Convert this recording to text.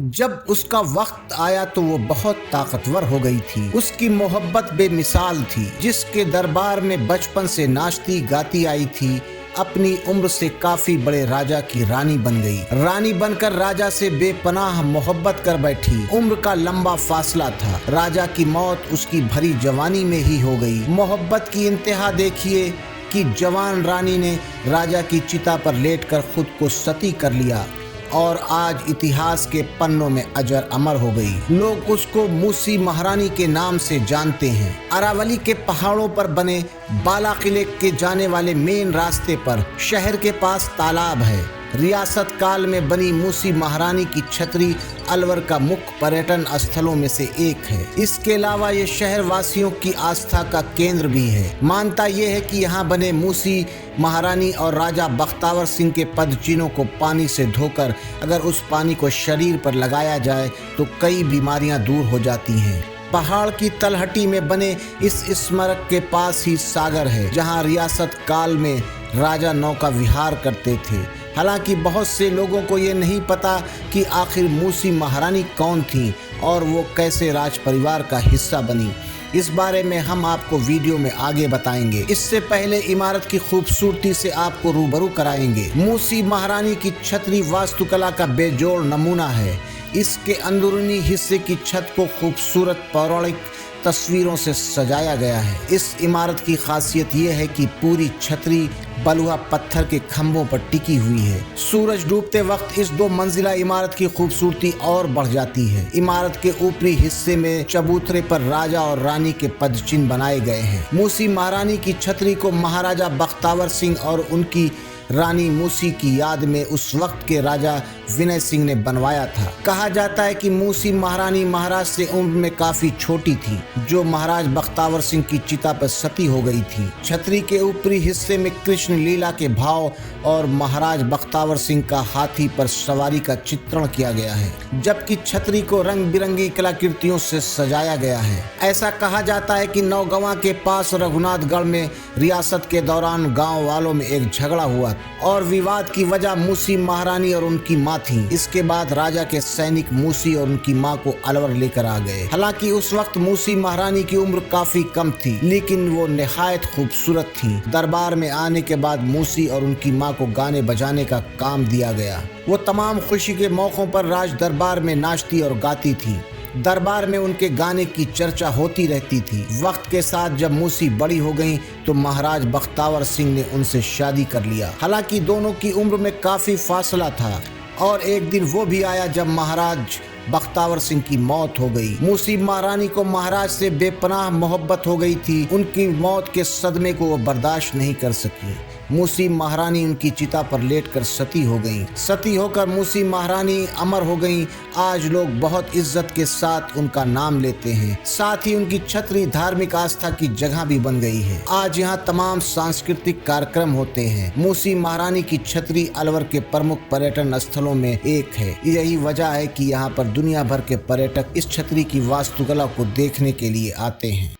जब उसका वक्त आया तो वो बहुत ताकतवर हो गई थी। उसकी मोहब्बत बेमिसाल थी, जिसके दरबार में बचपन से नाचती गाती आई थी। अपनी उम्र से काफी बड़े राजा की रानी बन गई। रानी बनकर राजा से बेपनाह मोहब्बत कर बैठी। उम्र का लंबा फासला था। राजा की मौत उसकी भरी जवानी में ही हो गई। मोहब्बत की इंतहा देखिए कि जवान रानी ने राजा की चिता पर लेटकर खुद को सती कर लिया और आज इतिहास के पन्नों में अजर अमर हो गई। लोग उसको मूसी महारानी के नाम से जानते हैं। अरावली के पहाड़ों पर बने बाला किले के जाने वाले मेन रास्ते पर शहर के पास तालाब है। रियासत काल में बनी मूसी महारानी की छतरी अलवर का मुख्य पर्यटन स्थलों में से एक है। इसके अलावा ये शहर वासियों की आस्था का केंद्र भी है। मानता ये है कि यहाँ बने मूसी महारानी और राजा बख्तावर सिंह के पदचिन्हों को पानी से धोकर अगर उस पानी को शरीर पर लगाया जाए तो कई बीमारियां दूर हो जाती हैं। पहाड़ की तलहटी में बने इस स्मारक के पास ही सागर है, जहाँ रियासत काल में राजा नौका विहार करते थे। हालांकि बहुत से लोगों को ये नहीं पता कि आखिर मूसी महारानी कौन थी और वो कैसे राज परिवार का हिस्सा बनी। इस बारे में हम आपको वीडियो में आगे बताएंगे। इससे पहले इमारत की खूबसूरती से आपको रूबरू कराएंगे। मूसी महारानी की छतरी वास्तुकला का बेजोड़ नमूना है। इसके अंदरूनी हिस्से की छत को खूबसूरत पौराणिक तस्वीरों से सजाया गया है। इस इमारत की खासियत यह है कि पूरी छतरी बलुआ पत्थर के खंभों पर टिकी हुई है। सूरज डूबते वक्त इस 2 मंजिला इमारत की खूबसूरती और बढ़ जाती है। इमारत के ऊपरी हिस्से में चबूतरे पर राजा और रानी के पदचिन्ह बनाए गए हैं। मूसी महारानी की छतरी को महाराजा बख्तावर सिंह और उनकी रानी मूसी की याद में उस वक्त के राजा विनय सिंह ने बनवाया था। कहा जाता है कि मूसी महारानी महाराज से उम्र में काफी छोटी थी, जो महाराज बख्तावर सिंह की चिता पर सती हो गई थी। छतरी के ऊपरी हिस्से में कृष्ण लीला के भाव और महाराज बख्तावर सिंह का हाथी पर सवारी का चित्रण किया गया है, जबकि छतरी को रंग बिरंगी कलाकृतियों से सजाया गया है। ऐसा कहा जाता है कि नौगंवा के पास रघुनाथगढ़ में रियासत के दौरान गाँव वालों में एक झगड़ा हुआ और विवाद की वजह मूसी महारानी और उनकी माँ थी। इसके बाद राजा के सैनिक मूसी और उनकी माँ को अलवर लेकर आ गए। हालांकि उस वक्त मूसी महारानी की उम्र काफी कम थी, लेकिन वो निहायत खूबसूरत थी। दरबार में आने के बाद मूसी और उनकी माँ को गाने बजाने का काम दिया गया। वो तमाम खुशी के मौकों पर राज दरबार में नाचती और गाती थी। दरबार में उनके गाने की चर्चा होती रहती थी। वक्त के साथ जब मूसी बड़ी हो गईं तो महाराज बख्तावर सिंह ने उनसे शादी कर लिया। हालांकि दोनों की उम्र में काफी फासला था और एक दिन वो भी आया जब महाराज बख्तावर सिंह की मौत हो गई। मूसी महारानी को महाराज से बेपनाह मोहब्बत हो गई थी। उनकी मौत के सदमे को वो बर्दाश्त नहीं कर सकी। मूसी महारानी उनकी चिता पर लेटकर सती हो गईं। सती होकर मूसी महारानी अमर हो गईं। आज लोग बहुत इज्जत के साथ उनका नाम लेते हैं। साथ ही उनकी छतरी धार्मिक आस्था की जगह भी बन गई है। आज यहाँ तमाम सांस्कृतिक कार्यक्रम होते हैं। मूसी महारानी की छतरी अलवर के प्रमुख पर्यटन स्थलों में एक है। यही वजह है कि यहाँ पर दुनिया भर के पर्यटक इस छतरी की वास्तुकला को देखने के लिए आते हैं।